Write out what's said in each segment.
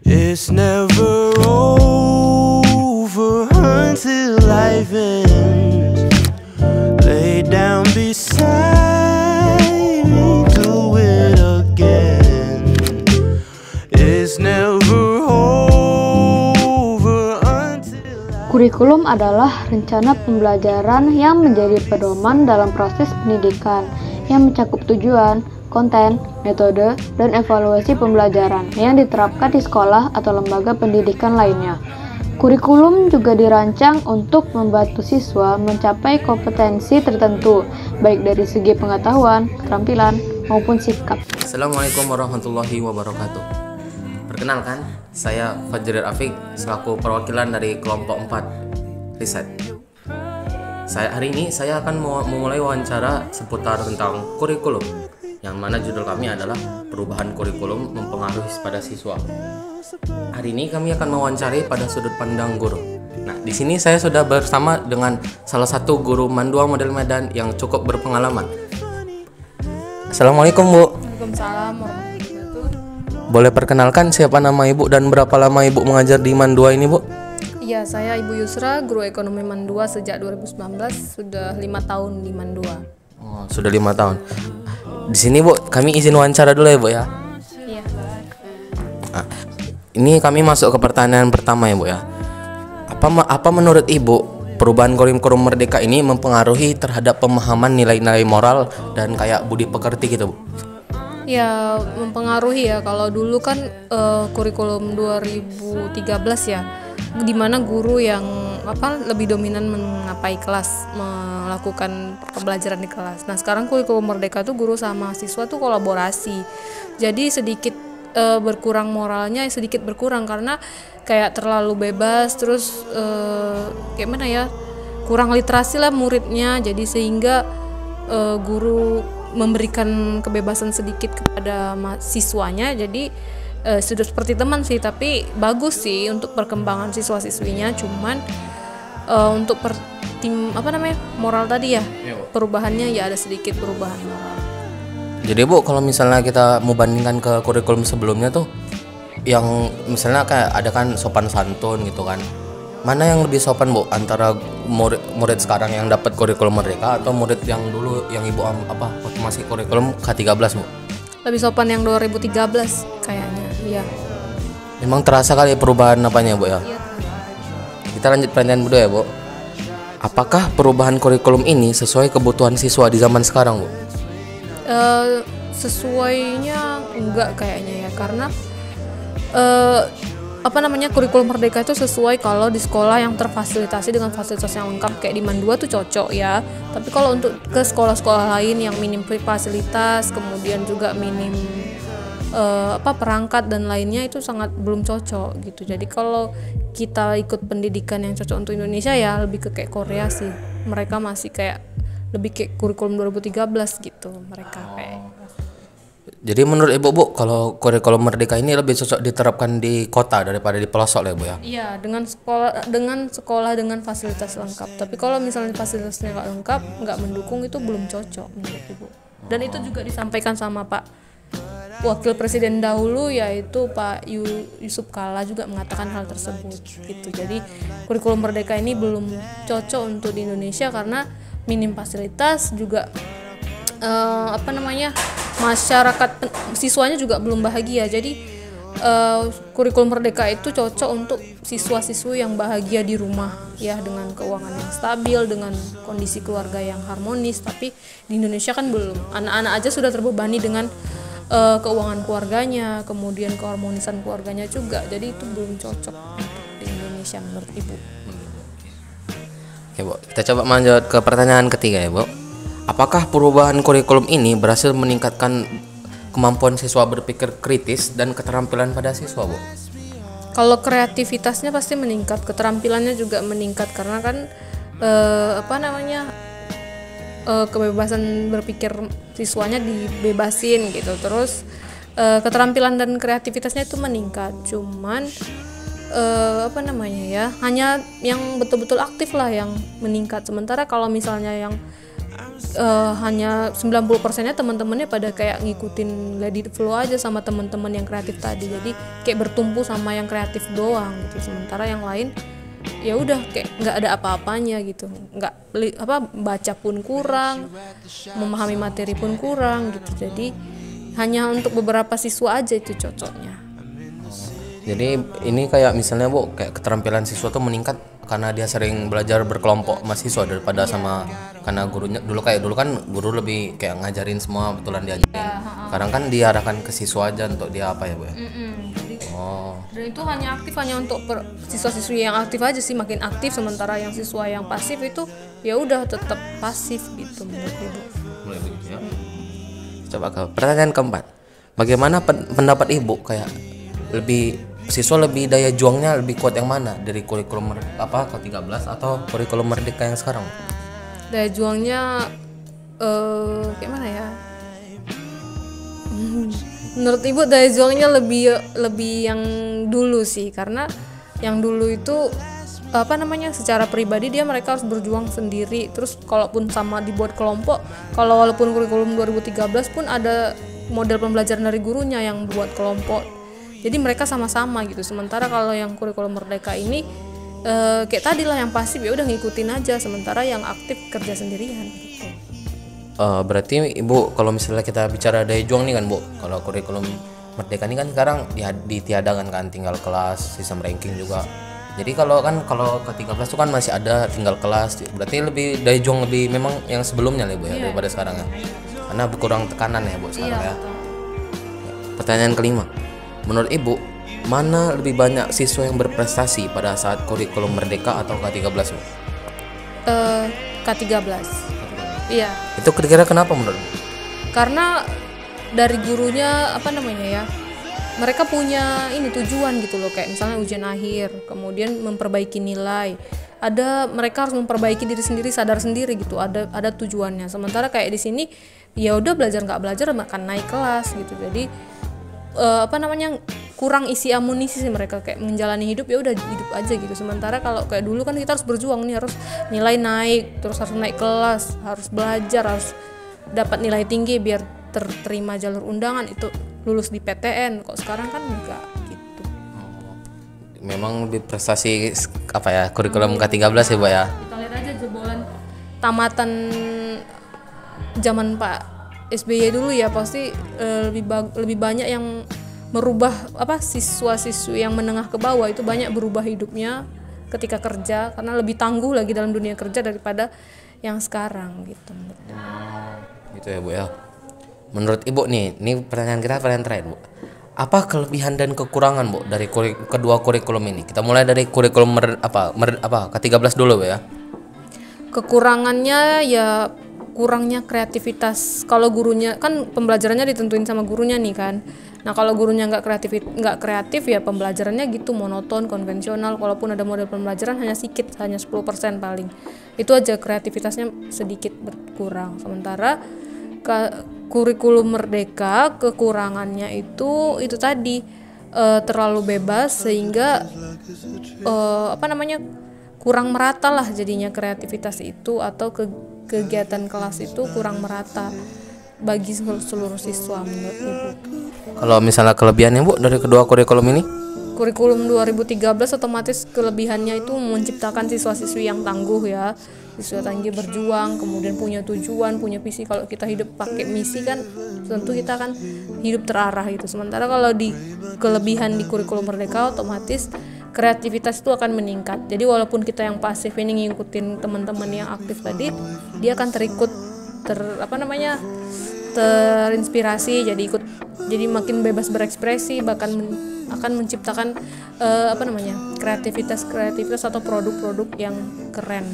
It's never over until life ends. Lay down beside me, do it again. It's never over until Kurikulum adalah rencana pembelajaran yang menjadi pedoman dalam proses pendidikan yang mencakup tujuan, konten, metode, dan evaluasi pembelajaran yang diterapkan di sekolah atau lembaga pendidikan lainnya. Kurikulum juga dirancang untuk membantu siswa mencapai kompetensi tertentu, baik dari segi pengetahuan, keterampilan, maupun sikap. Assalamualaikum warahmatullahi wabarakatuh. Perkenalkan, saya Fajri Rafiq selaku perwakilan dari kelompok 4 riset. Hari ini saya akan memulai wawancara seputar tentang kurikulum, yang mana judul kami adalah perubahan kurikulum mempengaruhi pada siswa. Hari ini kami akan mewawancari pada sudut pandang guru. Nah, di sini saya sudah bersama dengan salah satu guru Mandua Model Medan yang cukup berpengalaman. Assalamualaikum, Bu. Waalaikumsalam warahmatullahi wabarakatuh. Boleh perkenalkan siapa nama Ibu dan berapa lama Ibu mengajar di Mandua ini, Bu? Iya, saya Ibu Yusra, guru ekonomi Mandua sejak 2019, sudah 5 tahun di Mandua. Oh, sudah 5 tahun. Di sini, Bu, kami izin wawancara dulu ya, Bu ya. Iya. Nah, ini kami masuk ke pertanyaan pertama ya, Bu ya. Apa menurut Ibu perubahan kurikulum Merdeka ini mempengaruhi terhadap pemahaman nilai-nilai moral dan kayak budi pekerti gitu, Bu? Ya, mempengaruhi ya. Kalau dulu kan kurikulum 2013 ya, di mana guru yang lebih dominan mengapai kelas, melakukan pembelajaran di kelas. Nah, sekarang kurikulum Merdeka tuh guru sama siswa tuh kolaborasi. Jadi sedikit berkurang moralnya, sedikit berkurang karena kayak terlalu bebas, terus kayak mana ya, kurang literasi lah muridnya. Jadi sehingga guru memberikan kebebasan sedikit kepada siswanya. Jadi sudah seperti teman sih, tapi bagus sih untuk perkembangan siswa-siswinya. Cuman untuk moral tadi ya, perubahannya ya ada sedikit perubahan moral. Jadi, Bu, kalau misalnya kita mau bandingkan ke kurikulum sebelumnya tuh, yang misalnya kayak ada kan sopan santun gitu kan, mana yang lebih sopan, Bu, antara murid sekarang yang dapat kurikulum Merdeka atau murid yang dulu yang Ibu waktu masih kurikulum K13, Bu? Lebih sopan yang 2013 kayaknya, iya. Memang terasa kali perubahan apanya, Bu ya? Iya. Kita lanjut pertanyaan kedua ya, Bu. Apakah perubahan kurikulum ini sesuai kebutuhan siswa di zaman sekarang, Bu? Sesuainya enggak kayaknya ya, karena kurikulum Merdeka itu sesuai kalau di sekolah yang terfasilitasi dengan fasilitas yang lengkap kayak di Mandua tuh cocok ya. Tapi kalau untuk ke sekolah-sekolah lain yang minim fasilitas, kemudian juga minim perangkat dan lainnya, itu sangat belum cocok gitu. Jadi kalau kita ikut pendidikan yang cocok untuk Indonesia ya lebih ke kayak Korea sih. Mereka masih kayak lebih kayak kurikulum 2013 gitu mereka kayak. Jadi menurut Ibu, Bu, kalau kurikulum Merdeka ini lebih cocok diterapkan di kota daripada di pelosok ya, Bu ya? Iya, dengan sekolah dengan fasilitas lengkap. Tapi kalau misalnya fasilitasnya nggak lengkap, nggak mendukung, itu belum cocok menurut Ibu. Dan itu juga disampaikan sama Pak Wakil Presiden dahulu, yaitu Pak Yusuf Kalla juga mengatakan hal tersebut gitu. Jadi kurikulum Merdeka ini belum cocok untuk di Indonesia karena minim fasilitas, juga masyarakat siswanya juga belum bahagia. Jadi kurikulum Merdeka itu cocok untuk siswa-siswi yang bahagia di rumah ya, dengan keuangan yang stabil, dengan kondisi keluarga yang harmonis. Tapi di Indonesia kan belum. Anak-anak aja sudah terbebani dengan keuangan keluarganya, kemudian keharmonisan keluarganya juga. Jadi itu belum cocok untuk di Indonesia menurut Ibu. Oke, Bu. Kita coba lanjut ke pertanyaan ketiga ya, Bu. Apakah perubahan kurikulum ini berhasil meningkatkan kemampuan siswa berpikir kritis dan keterampilan pada siswa, Bu? Kalau kreativitasnya pasti meningkat, keterampilannya juga meningkat karena kan kebebasan berpikir siswanya dibebasin gitu. Terus keterampilan dan kreativitasnya itu meningkat. Cuman hanya yang betul-betul aktif lah yang meningkat. Sementara kalau misalnya yang hanya 90%-nya teman-temannya pada kayak ngikutin let it flow aja sama teman-teman yang kreatif tadi. Jadi kayak bertumpu sama yang kreatif doang gitu. Sementara yang lain ya udah kayak nggak ada apa-apanya gitu. Baca pun kurang, memahami materi pun kurang gitu. Jadi hanya untuk beberapa siswa aja itu cocoknya. Jadi ini kayak misalnya Bu, kayak keterampilan siswa tuh meningkat karena dia sering belajar berkelompok sama siswa daripada sama karena gurunya dulu kan guru lebih kayak ngajarin semua betulan diajarin. Sekarang kan diarahkan ke siswa aja untuk dia apa ya Bu ya? Dan itu hanya aktif hanya untuk siswa-siswi yang aktif aja sih, makin aktif, sementara yang siswa yang pasif itu ya udah tetap pasif gitu menurut Ibu. Mulai begitu ya. Coba ke pertanyaan keempat. Bagaimana pendapat Ibu kayak siswa lebih daya juangnya lebih kuat yang mana dari kurikulum ke-13 atau kurikulum Merdeka yang sekarang? Daya juangnya kayak mana ya? Menurut Ibu daya juangnya lebih yang dulu sih, karena yang dulu itu secara pribadi mereka harus berjuang sendiri. Terus kalaupun sama dibuat kelompok, kalau walaupun kurikulum 2013 pun ada model pembelajaran dari gurunya yang buat kelompok. Jadi mereka sama-sama gitu. Sementara kalau yang kurikulum Merdeka ini kayak tadi lah, yang pasif ya udah ngikutin aja, sementara yang aktif kerja sendirian gitu. Berarti Ibu kalau misalnya kita bicara daya juang nih kan Bu, kalau kurikulum Merdeka ini kan sekarang ditiadakan kan, tinggal kelas, sistem ranking juga. Jadi kalau ke-13 itu kan masih ada tinggal kelas, berarti lebih daya juang lebih memang yang sebelumnya lah Bu ya, daripada sekarang ya. Karena berkurang tekanan ya Bu sekarang ya. Pertanyaan kelima. Menurut Ibu, mana lebih banyak siswa yang berprestasi pada saat kurikulum Merdeka atau K13 Bu? K13. Iya. Itu kira-kira kenapa menurut Ibu? Karena dari gurunya mereka punya tujuan gitu loh, kayak misalnya ujian akhir, kemudian memperbaiki nilai. Mereka harus memperbaiki diri sendiri, sadar sendiri gitu. Ada tujuannya. Sementara kayak di sini ya udah belajar nggak belajar akan naik kelas gitu. Jadi kurang isi amunisi sih mereka, kayak menjalani hidup ya udah hidup aja gitu. Sementara kalau kayak dulu kan kita harus berjuang nih, harus nilai naik, terus harus naik kelas, harus belajar, harus dapat nilai tinggi biar terima jalur undangan, itu lulus di PTN. Kok sekarang kan enggak gitu. Memang lebih prestasi kurikulum K13 ya Bu ya. Kita lihat aja jebolan tamatan zaman Pak SBY dulu ya, pasti lebih banyak yang merubah siswa-siswi yang menengah ke bawah itu banyak berubah hidupnya ketika kerja, karena lebih tangguh lagi dalam dunia kerja daripada yang sekarang gitu. Gitu ya Bu ya. Menurut Ibu nih, ini pertanyaan terakhir Bu. Apa kelebihan dan kekurangan Bu dari kedua kurikulum ini? Kita mulai dari kurikulum K13 dulu Bu ya. Kekurangannya ya kurangnya kreativitas. Kalau gurunya kan pembelajarannya ditentuin sama gurunya nih kan. Nah kalau gurunya nggak kreatif ya pembelajarannya gitu monoton, konvensional. Kalaupun ada model pembelajaran hanya sedikit, hanya 10% paling. Itu aja, kreativitasnya sedikit berkurang. Sementara kurikulum Merdeka kekurangannya itu tadi terlalu bebas sehingga kurang merata lah jadinya kreativitas itu, atau kegiatan kelas itu kurang merata bagi seluruh siswa menurut Ibu. Kalau misalnya kelebihannya Bu dari kedua kurikulum ini? Kurikulum 2013 otomatis kelebihannya itu menciptakan siswa-siswi yang tangguh ya. Siswa tangguh berjuang, kemudian punya tujuan, punya visi. Kalau kita hidup pakai misi kan tentu kita akan hidup terarah gitu. Sementara kalau di kelebihan di kurikulum Merdeka otomatis kreativitas itu akan meningkat. Jadi walaupun kita yang pasif ini ngikutin teman-teman yang aktif tadi, dia akan terinspirasi, jadi makin bebas berekspresi, bahkan akan menciptakan kreativitas atau produk-produk yang keren.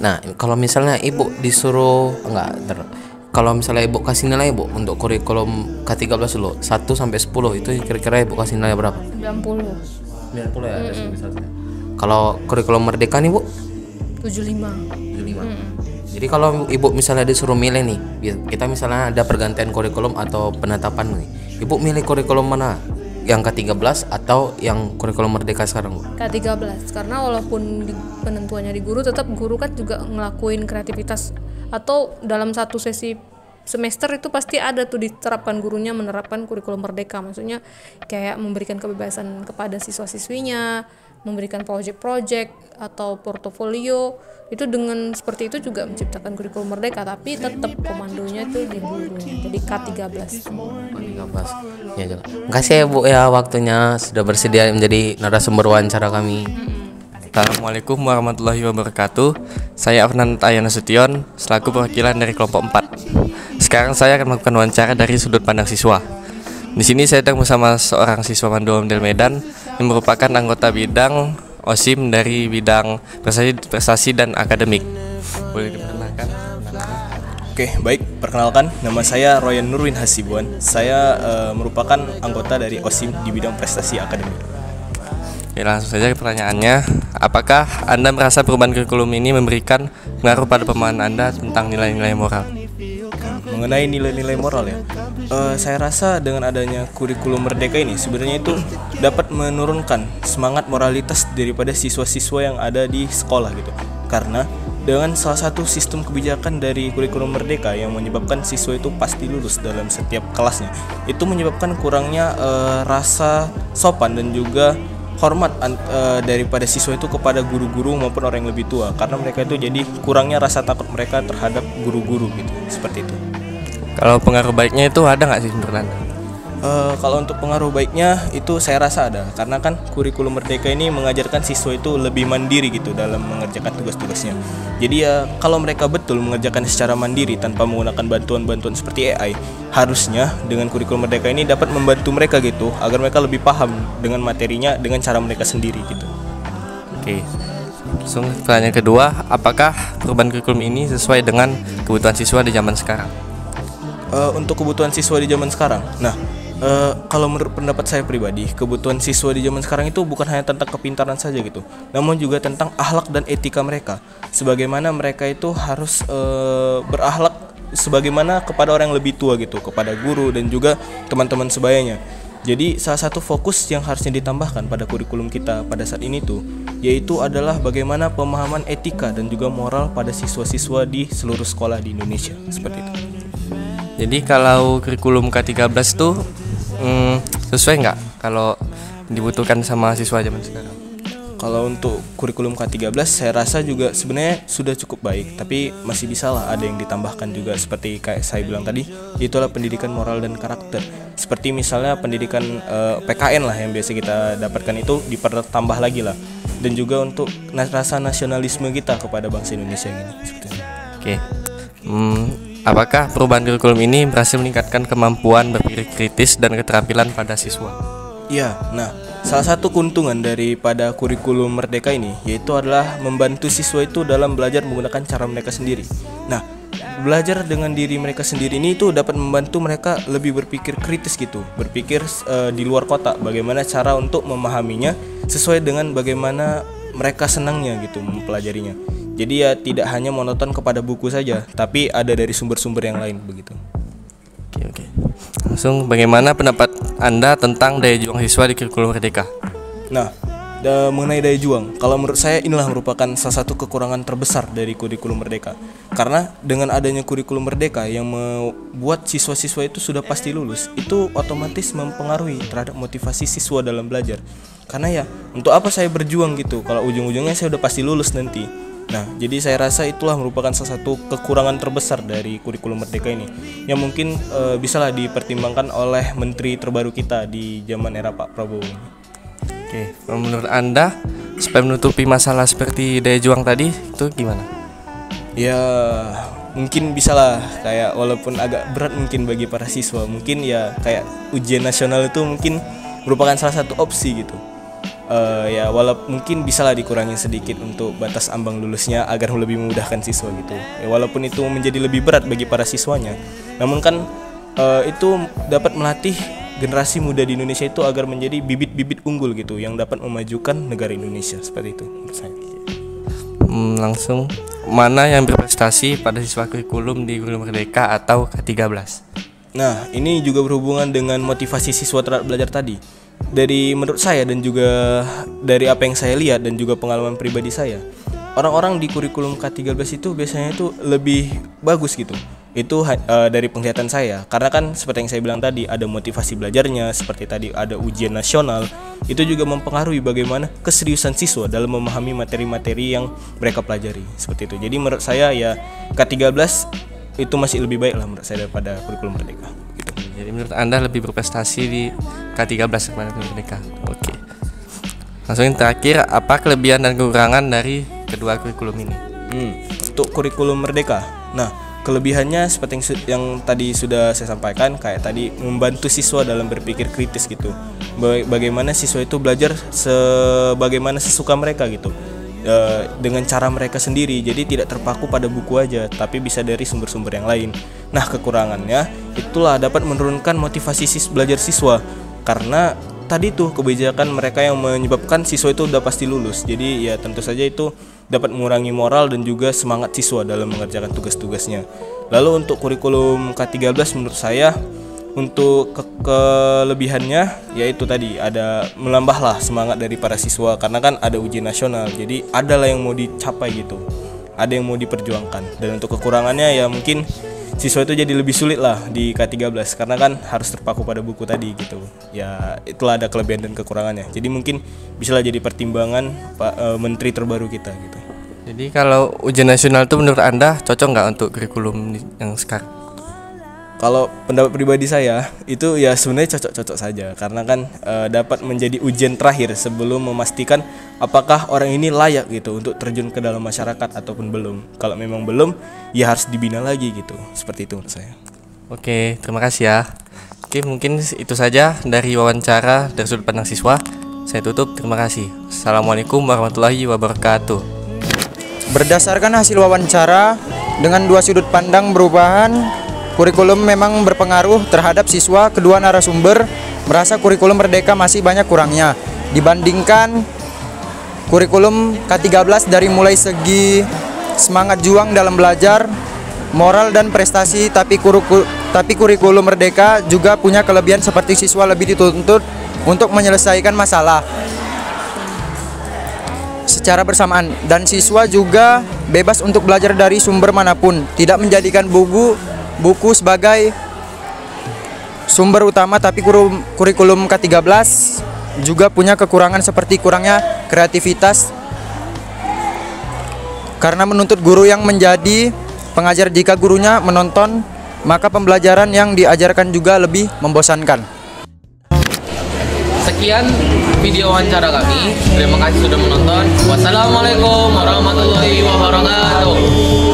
Nah, kalau misalnya Ibu disuruh kalau misalnya Ibu kasih nilai Bu untuk kurikulum K13 dulu 1 sampai 10 itu kira-kira Ibu kasih nilai berapa? 90 ya. Kalau kurikulum Merdeka nih Bu? 75. Jadi kalau Ibu misalnya disuruh milih nih, kita misalnya ada pergantian kurikulum atau penetapan nih, Ibu milih kurikulum mana? yang ke-13 atau yang kurikulum merdeka sekarang, Bu? K13, karena walaupun penentuannya di guru, tetap guru kan juga ngelakuin kreativitas, atau dalam satu sesi semester itu pasti ada tuh diterapkan, gurunya menerapkan kurikulum merdeka. Maksudnya kayak memberikan kebebasan kepada siswa-siswinya, memberikan project-project atau portofolio. Itu dengan seperti itu juga menciptakan kurikulum merdeka, tapi tetap komandonya itu di gurunya. Jadi K13. Ya, jelas. Makasih ya Bu ya, waktunya sudah bersedia menjadi narasumber wawancara kami. Assalamualaikum warahmatullahi wabarakatuh. Saya Afnan Ayana Sution, selaku perwakilan dari kelompok 4. Sekarang saya akan melakukan wawancara dari sudut pandang siswa. Di sini saya sedang bersama seorang siswa Pandu Amdel Medan yang merupakan anggota bidang OSIM dari bidang prestasi dan akademik. Boleh diperkenalkan? Oke, baik. Perkenalkan, nama saya Royan Nurwin Hasibuan. Saya merupakan anggota dari OSIM di bidang prestasi akademik. Oke, langsung saja ke pertanyaannya. Apakah Anda merasa perubahan kurikulum ini memberikan pengaruh pada pemahaman Anda tentang nilai-nilai moral? Mengenai nilai-nilai moral ya, saya rasa dengan adanya kurikulum merdeka ini sebenarnya itu dapat menurunkan semangat moralitas daripada siswa-siswa yang ada di sekolah gitu. Karena dengan salah satu sistem kebijakan dari kurikulum merdeka yang menyebabkan siswa itu pasti lulus dalam setiap kelasnya, itu menyebabkan kurangnya rasa sopan dan juga hormat daripada siswa itu kepada guru-guru maupun orang yang lebih tua, karena mereka itu jadi kurangnya rasa takut mereka terhadap guru-guru gitu, seperti itu. Kalau pengaruh baiknya itu ada nggak sih menurut Anda? Kalau untuk pengaruh baiknya itu saya rasa ada, karena kan kurikulum merdeka ini mengajarkan siswa itu lebih mandiri gitu dalam mengerjakan tugas-tugasnya. Jadi ya kalau mereka betul mengerjakan secara mandiri tanpa menggunakan bantuan-bantuan seperti AI, harusnya dengan kurikulum merdeka ini dapat membantu mereka gitu agar mereka lebih paham dengan materinya dengan cara mereka sendiri gitu. Oke. Langsung pertanyaan kedua, apakah perubahan kurikulum ini sesuai dengan kebutuhan siswa di zaman sekarang? Untuk kebutuhan siswa di zaman sekarang, kalau menurut pendapat saya pribadi, kebutuhan siswa di zaman sekarang itu bukan hanya tentang kepintaran saja gitu, namun juga tentang akhlak dan etika mereka. Sebagaimana mereka itu harus berakhlak sebagaimana kepada orang yang lebih tua gitu, kepada guru dan juga teman-teman sebayanya. Jadi salah satu fokus yang harusnya ditambahkan pada kurikulum kita pada saat ini tuh, yaitu adalah bagaimana pemahaman etika dan juga moral pada siswa-siswa di seluruh sekolah di Indonesia, seperti itu. Jadi kalau kurikulum K13 itu sesuai nggak kalau dibutuhkan sama siswa zaman sekarang? Kalau untuk kurikulum K13 saya rasa juga sebenarnya sudah cukup baik, tapi masih bisa lah ada yang ditambahkan juga seperti kayak saya bilang tadi, itulah pendidikan moral dan karakter. Seperti misalnya pendidikan PKN lah yang biasa kita dapatkan itu dipertambah lagi lah. Dan juga untuk rasa nasionalisme kita kepada bangsa Indonesia gini. Oke. Apakah perubahan kurikulum ini berhasil meningkatkan kemampuan berpikir kritis dan keterampilan pada siswa? Ya, salah satu keuntungan daripada kurikulum merdeka ini yaitu adalah membantu siswa itu dalam belajar menggunakan cara mereka sendiri. Belajar dengan diri mereka sendiri ini itu dapat membantu mereka lebih berpikir kritis gitu, berpikir di luar kotak, bagaimana cara untuk memahaminya sesuai dengan bagaimana mereka senangnya gitu mempelajarinya. Jadi ya tidak hanya monoton kepada buku saja, tapi ada dari sumber-sumber yang lain begitu. Oke. Langsung, bagaimana pendapat Anda tentang daya juang siswa di kurikulum merdeka? Mengenai daya juang, kalau menurut saya inilah merupakan salah satu kekurangan terbesar dari kurikulum merdeka. Karena dengan adanya kurikulum merdeka yang membuat siswa-siswa itu sudah pasti lulus, itu otomatis mempengaruhi terhadap motivasi siswa dalam belajar. Karena ya, untuk apa saya berjuang gitu kalau ujung-ujungnya saya udah pasti lulus nanti. Jadi saya rasa itulah merupakan salah satu kekurangan terbesar dari kurikulum merdeka ini, yang mungkin bisalah dipertimbangkan oleh menteri terbaru kita di zaman era Pak Prabowo. Oke, menurut Anda supaya menutupi masalah seperti daya juang tadi itu gimana? Ya mungkin bisalah kayak walaupun agak berat mungkin bagi para siswa, mungkin ya kayak ujian nasional itu mungkin merupakan salah satu opsi gitu. Ya walaupun mungkin bisalah dikurangi sedikit untuk batas ambang lulusnya agar lebih memudahkan siswa gitu. Ya, walaupun itu menjadi lebih berat bagi para siswanya, namun kan itu dapat melatih generasi muda di Indonesia itu agar menjadi bibit-bibit unggul gitu yang dapat memajukan negara Indonesia, seperti itu menurut saya. Langsung, mana yang berprestasi pada siswa kurikulum di kurikulum merdeka atau K13? Ini juga berhubungan dengan motivasi siswa terhadap belajar tadi. dari menurut saya dan juga dari apa yang saya lihat dan juga pengalaman pribadi saya, orang-orang di kurikulum K13 itu biasanya itu lebih bagus gitu. Itu dari penglihatan saya, karena kan seperti yang saya bilang tadi, ada motivasi belajarnya, seperti tadi ada ujian nasional. Itu juga mempengaruhi bagaimana keseriusan siswa dalam memahami materi-materi yang mereka pelajari, seperti itu. Jadi menurut saya ya K13 itu masih lebih baik lah menurut saya daripada kurikulum Merdeka gitu. Jadi menurut Anda lebih berprestasi di K13 daripada kurikulum Merdeka. Oke. Langsung yang terakhir, apa kelebihan dan kekurangan dari kedua kurikulum ini? Untuk kurikulum Merdeka, nah kelebihannya seperti yang tadi sudah saya sampaikan, kayak tadi membantu siswa dalam berpikir kritis gitu. Bagaimana siswa itu belajar sebagaimana sesuka mereka gitu, dengan cara mereka sendiri. Jadi tidak terpaku pada buku aja, tapi bisa dari sumber-sumber yang lain. Nah kekurangannya itulah dapat menurunkan motivasi belajar siswa, karena tadi tuh kebijakan mereka yang menyebabkan siswa itu udah pasti lulus. Jadi ya tentu saja itu dapat mengurangi moral dan juga semangat siswa dalam mengerjakan tugas-tugasnya. Lalu untuk kurikulum K13 menurut saya, untuk kelebihannya yaitu tadi ada menambahlah semangat dari para siswa, karena kan ada ujian nasional. Jadi adalah yang mau dicapai gitu, ada yang mau diperjuangkan. Dan untuk kekurangannya ya mungkin siswa itu jadi lebih sulit lah di K13, karena kan harus terpaku pada buku tadi gitu. Ya itulah ada kelebihan dan kekurangannya. Jadi mungkin bisalah jadi pertimbangan Pak Menteri terbaru kita gitu. Jadi kalau ujian nasional itu menurut Anda cocok nggak untuk kurikulum yang sekarang? Kalau pendapat pribadi saya itu ya sebenarnya cocok-cocok saja, karena kan dapat menjadi ujian terakhir sebelum memastikan apakah orang ini layak gitu untuk terjun ke dalam masyarakat ataupun belum. Kalau memang belum, ya harus dibina lagi gitu. Seperti itu menurut saya. Oke, terima kasih ya. Oke, mungkin itu saja dari wawancara dari sudut pandang siswa. Saya tutup, terima kasih. Assalamualaikum warahmatullahi wabarakatuh. Berdasarkan hasil wawancara, dengan dua sudut pandang perubahan kurikulum memang berpengaruh terhadap siswa. Kedua narasumber merasa kurikulum Merdeka masih banyak kurangnya dibandingkan kurikulum K13 dari mulai segi semangat juang dalam belajar, moral dan prestasi. Tapi kurikulum Merdeka juga punya kelebihan seperti siswa lebih dituntut untuk menyelesaikan masalah secara bersamaan, dan siswa juga bebas untuk belajar dari sumber manapun, tidak menjadikan buku sebagai sumber utama. Tapi kurikulum K13 juga punya kekurangan seperti kurangnya kreativitas, karena menuntut guru yang menjadi pengajar. Jika gurunya menonton, maka pembelajaran yang diajarkan juga lebih membosankan. Sekian video wawancara kami. Terima kasih sudah menonton. Wassalamualaikum warahmatullahi wabarakatuh.